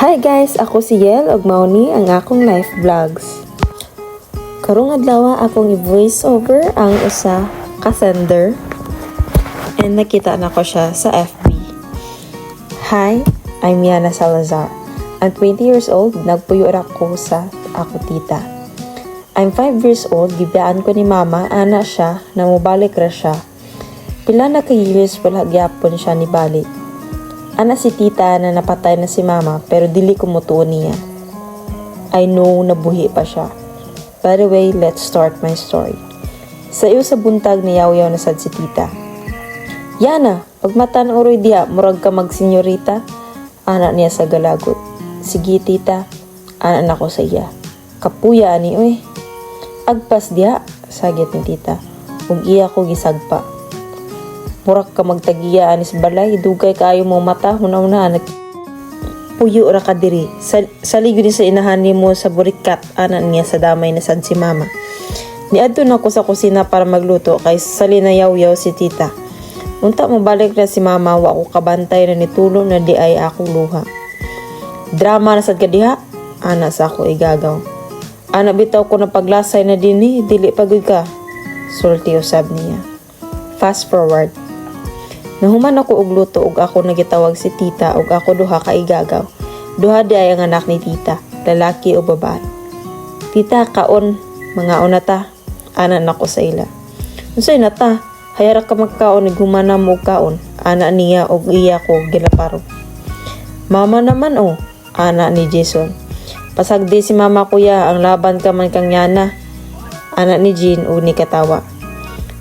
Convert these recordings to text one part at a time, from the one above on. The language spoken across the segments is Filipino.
Hi guys, ako si Yel ug mao ni ang akong life vlogs. Karong adlaw akong i-voice over ang usa ka sender and nakita na ko siya sa FB. Hi, I'm Yana Salazar. I'm 20 years old, nagpuyo ra ko sa ako tita. I'm 5 years old, gibiyaan ko ni mama, ana siya, na mobalik ra siya. Pila na ka years wala gyapon siya ni balik. Ana si tita na napatay na si mama pero dili ko mutuon niya. I know nabuhi pa siya. By the way, let's start my story. Sa iyo sa buntag ni yaw-yaw na sad si tita. Yana, pagmata na uroy diha, murag ka mag-senyorita. Ana niya sa galagot. Sige tita, ana na ko sa iya. Kapuya ani oy. Agpas diha, sagit ni tita. Ug iya ko gisagpa. Murak ka magtagiya anis balay, dugay kaayo mo mata, huna-huna anak. Puyo ra ka diri. Saligod ni sa inahan mo sa burikat, anan niya sa damay na sad si mama. Niadto na ko sa kusina para magluto, kay sali na yaw-yaw si tita. Unta mo balik na si mama, wa ko kabantay na nitulong na di ay akong luha. Drama na sad kadiha, ana sa ako igagaw. Ana bitaw ko na paglasay na dinhi, dili pagod ka. Sulti usab niya. Fast forward. Nahuman ako og luto ug ako nagitawag si tita ug ako duha ka igagaw. Duha di ay ang anak ni tita, lalaki o babae. Tita, kaon, mga onata, ana nako sa ila. Unsay nata? Hayara ka magkaon ug humana mo kaon, ana niya ug iya ko gilaparo. Mama naman ana ni Jason. Pasagdi si mama kuya, ang laban ka man kang Yana. Ana ni Jean ug ni katawa.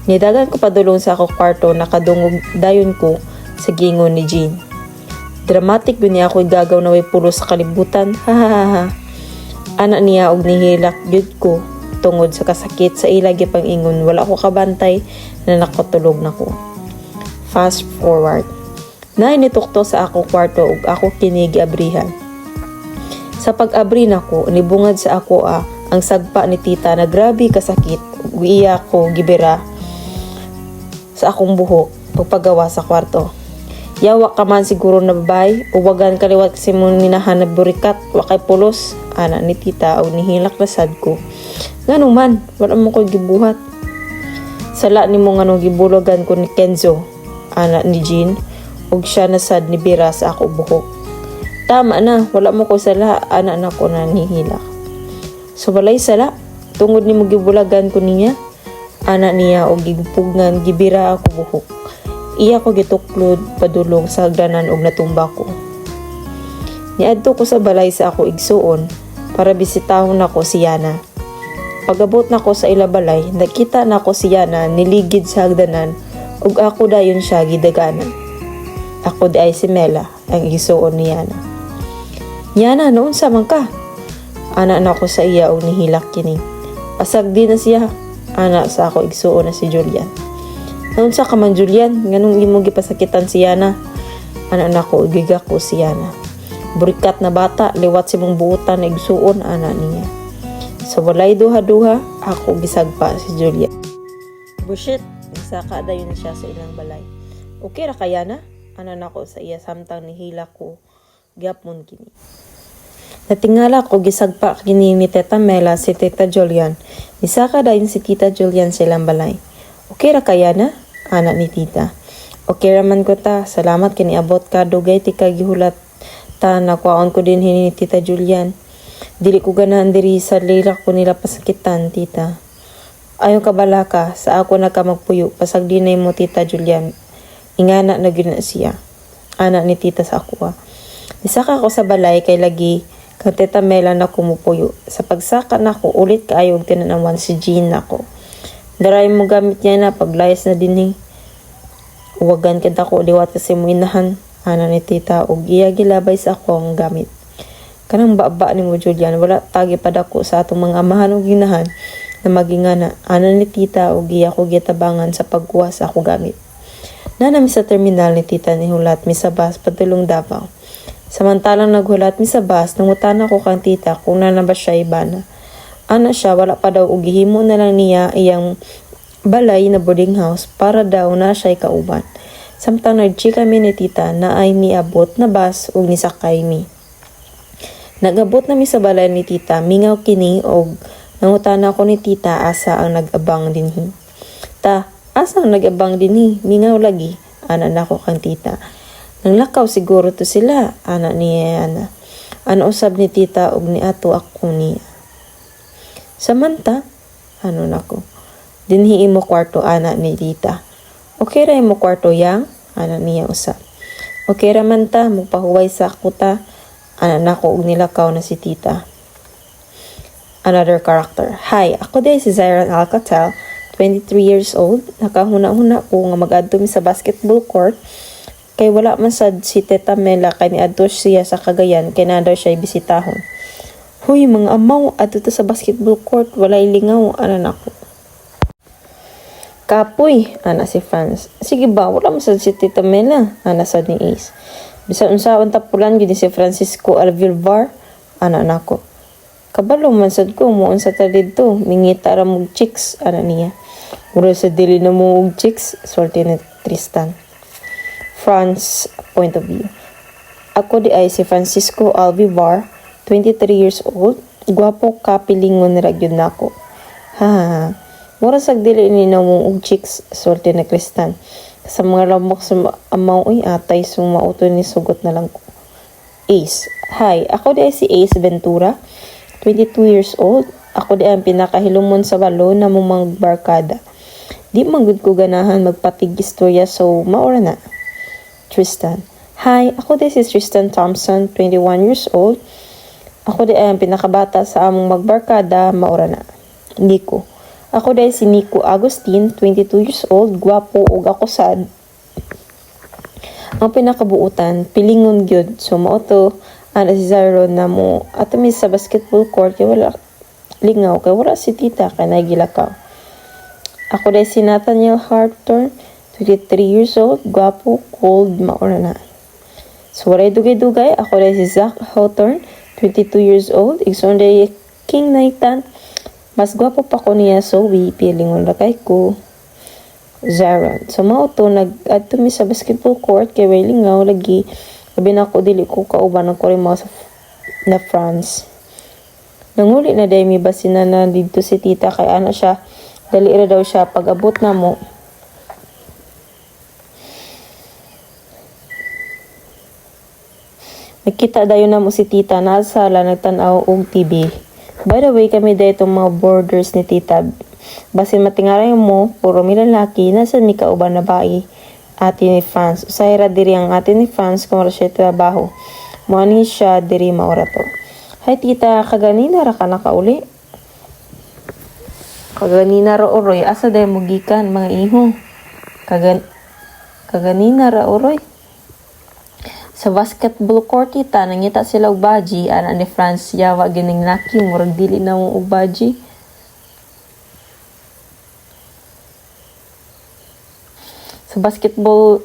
Nidagan ko padulong sa ako kwarto, nakadungog dayon ko sa gingon ni Jean. Dramatic yun niya ako igagaw na way pulos sa kalibutan. Hahaha. Ana niya og nihilak gyud ko tungod sa kasakit sa ilagi pang ingon. Wala ko kabantay na nakatulog na ko. Fast forward. Nay nitukto sa ako kwarto ug ako kinigi abrihan. Sa pag-abri nako, nibungad sa ako ang sagpa ni tita na grabe kasakit. Ug iya ko gibira sa akong buhok pagpagawa sa kwarto. Yawa ka man siguro na babay, uwagan kaliwat kasi mo ninahan na burikat, wakay pulos, ana ni tita o nihilak na sad ko. Ngano man, wala mo ko gibuhat. Sala ni mo ngano gibulogan ko ni Kenzo, ana ni Jean, ug siya na sad ni bira sa ako buhok. Tama na, wala mo ko sala, ana na ko na nihilak. So balay sala, tungod ni mo gibulagan ko niya, ana niya og gigpugngan gibira ako buhok. Iya ko gituklod padulong sa hagdanan og natumba ko. Niadto ko sa balay sa ako igsuon para bisitahon nako si Yana. Pagabot nako sa ila balay, nakita nako si Yana niligid sa hagdanan ug ako dayon siya gidaganan. Ako di ay si Mela, ang igsuon ni Yana. Yana, noon sa man ka? Ana nako sa iya og nihilak kini. Pasag di na siya. Ana sa ako igsuon na si Julian. Naun sa ka man Julian, nganong imo gipasakitan si Yana? Ana nako igigak ko si Yana. Burikat na bata, liwat si mong buutan na igsuon ana niya. Sa walay duha-duha, ako gisagpa si Julian. Bullshit, nagsaka dayon siya sa ilang balay. Okay ra kaya na? Ana nako sa iya samtang nihila ko gyapon kini. Natingala ko gisagpa kini ni Teta Mela si Teta Julian. Nisaka dayon si Tita Julian silang balay. Okay ra kaya na? Ana ni Tita. Okay raman ko ta. Salamat kini abot ka. Dugay ti ka gihulat ta. Nakwaon ko din hini ni Tita Julian. Dili ko ganahan diri sa lilak ko nila pasakitan, Tita. Ayaw ka bala ka. Sa ako na ka magpuyo. Pasag dinay mo, Tita Julian. Ingana na gina siya. Ana ni Tita sa ako. Nisaka ko sa balay kay lagi kang Teta Mela na kumupuyo. Sa pagsaka na ko, ulit kaayog tinanawan si Jean na ko. Daray mo gamit niya na paglayas na dinhi. Uwagan kita ko, liwat kasi mo inahan. Ana ni tita, ug iya gilabay sa ako ang gamit. Kanang baba ni mo Julian, wala tagi padako sa atong mga amahan ug ginahan na magingana. Ana ni tita, ug iya ko gitabangan sa pagkuha sa ako gamit. Nanami sa terminal ni tita ni hulat mi sa bus padulong Davao. Samantalang naghulat mi sa bus, nangutan ako kang tita kung na ba siya ibana. Ana siya, wala pa daw ugihimo na lang niya iyang balay na boarding house para daw na siya'y kauban. Samtang nag-check kami ni tita na ay niabot na bus ug nisakay mi. Nagabot na mi sa balay ni tita, mingaw kini og nangutana ko ni tita asa ang nag-abang dinhi. Ta, asa ang nag-abang dinhi? Mingaw lagi, ana nako kang tita. Nanglakaw siguro to sila, ana niya ana. Ano usab ni tita og ni ato ako niya. Samanta, ano nako. Dinhi imo kwarto ana ni tita. Okay ra imo kwarto yang? Ana niya usab. Okay ra man ta, magpahuway sa kuta. Ana nako og nilakaw na si tita. Another character. Hi, ako day si Zyron Alcatel, 23 years old. Nakahuna-huna ko nga mag-adto mi sa basketball court. Kay wala man sad si Teta Mela kay niadto siya sa Cagayan kay nadaw siya bisitahon. Huy, mga amaw, adto sa basketball court, walay lingaw, ana nako. Kapoy, ana si Franz. Sige ba, wala man sad si Tita Mela, ana sad ni Ace. Bisan unsaon tapulan gid si Francisco Alvilvar, ana nako. Kabalo man sad ko mo unsa ta didto, mingita ra mog chicks, ana niya. Mura sa dili na mo og chicks, sulti ni Tristan. Franz point of view. Ako di ay si Francisco Alvivar, 23 years old, gwapo kapilingon ra gyud nako. Ha. Mura sag dili ni na mo og chicks, sulti ni Tristan. Sa mga lamok sa amaw ay atay sung mauto ni sugot na lang ko. Ace. Hi, ako di ay si Ace Ventura, 22 years old. Ako di ang pinakahilumon sa balo na mong barkada. Di manggod ko ganahan magpatig istorya so maura na. Tristan. Hi, ako di si Tristan Thompson, 21 years old. Ako di ang pinakabata sa among magbarkada, maura na. Nico. Ako di si Nico Agustin, 22 years old, gwapo ug ako sad. Ang pinakabuutan, pilingon gyud. So mauto ana si Zyron na mo ato mi sa basketball court kay wala lingaw kay wala si tita kay nagilakaw. Ako di si Nathaniel Harton, 23 years old, gwapo, cold, maura na. So walay dugay-dugay, ako di si Zach Hawthorne, 22 years old, igsoon di King Nathan. Mas gwapo pa ko niya, so pilingon ra kay ko. Zyron. So mauto nag-adto mi sa basketball court kay way lingaw lagi. Sabi na ko dili ko kauban ng Korimo sa na France. Nanguli na day mi basina na dito si tita kay ana siya. Dali ra daw siya pag-abot na mo. Nakita dayon na mo si tita na sala nagtan-aw og TV. By the way, kami dito mga borders ni tita. Basin matingaray mo, puro mi lalaki, nasa ni kauban na bae. Ate ni Franz. Usay ra diri ang ate ni Franz kung siya trabaho. Muani siya diri maura to. Hay tita, kaganina ra ka nakauli. Kaganina ra oroy, asa day mo gikan mga iho. Kaganina ra oroy. Sa basketball court tita, nangita sila og baji, ana ni Franz yawa gining laki, murag dili na mo og baji. Sa basketball,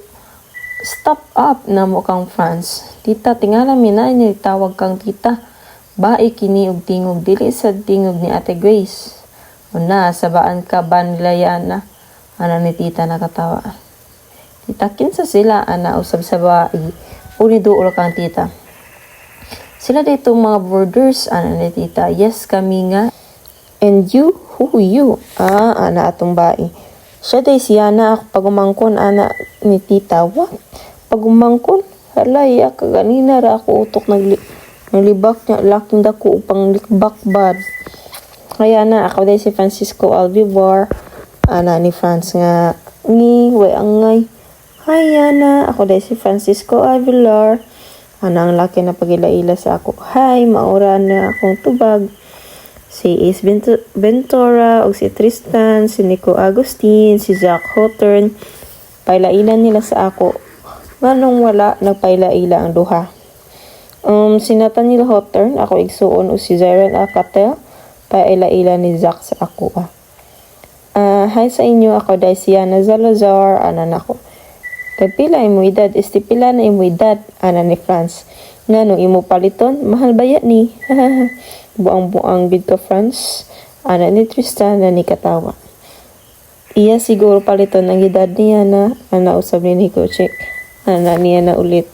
stop up na mo kang Franz. Tita, tingala mi na ni tawag kang tita. Bae kini og tingog dili sa tingog ni Ate Grace. Una, sabaan ka ba nila yana? Ana ni tita nakatawa. Tita, kinsa sila ana usab sa bae. Uni duol kang tita. Sila dito mga borders, ana ni tita. Yes, kami nga. And you? Who you? Ana atong bae. Siya day siya na ako pagumangkon ana ni tita. What? Pagumangkon? Halay, kaganina ra ako utok naglibak niya. Laking dako upang likbak bad. Kaya na ako day si Francisco Alvivar. Ana ni Franz nga. Way angay. Hi, Ana. Ako day si Francisco Avilar. Ana ang laki na pagila-ila sa ako. Hi, maura na akong tubag. Si Ace Ventura, o si Tristan, si Nico Agustin, si Zach Hawthorne. Pailailan nila sa ako. Manong wala, nagpailaila ang duha. Si Nathaniel Hawthorne, ako igsuon, o si Zyron Alcatel. Pailailan ni Zach sa ako. Hi sa inyo, ako day si Ana Zalazar, anan ako. Kay pila imo edad, pila na imo edad, ana ni Franz. Ngano imo paliton, mahal ba yan ni? Buang-buang bid ka Franz. Ana ni Tristan na ni katawa. Iya siguro paliton ang edad niya na, ana usab ni Nico check. Ana niya na ulit.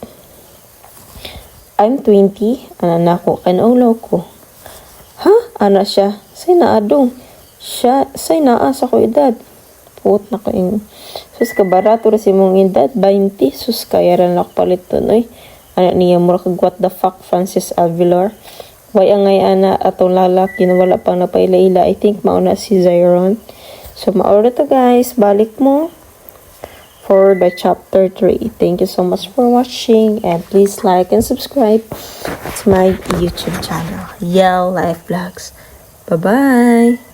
I'm 20, ana na ko, kanulaw ko. Ha? Ana siya. Say na adong. Siya, say naa sa ko edad. Put na ko yung, sus ka barato rin si mong edad, 20, sus kaya rin ako palit to, no? Ana niya, mura kag what the fuck, Francis Alvilar. Why angay ana atong lalaki na wala pang napaila-ila. I think mauna si Zyron. So, maura to guys. Balik mo for the chapter 3. Thank you so much for watching, and please like and subscribe to my YouTube channel, Yell Life Vlogs. Bye-bye!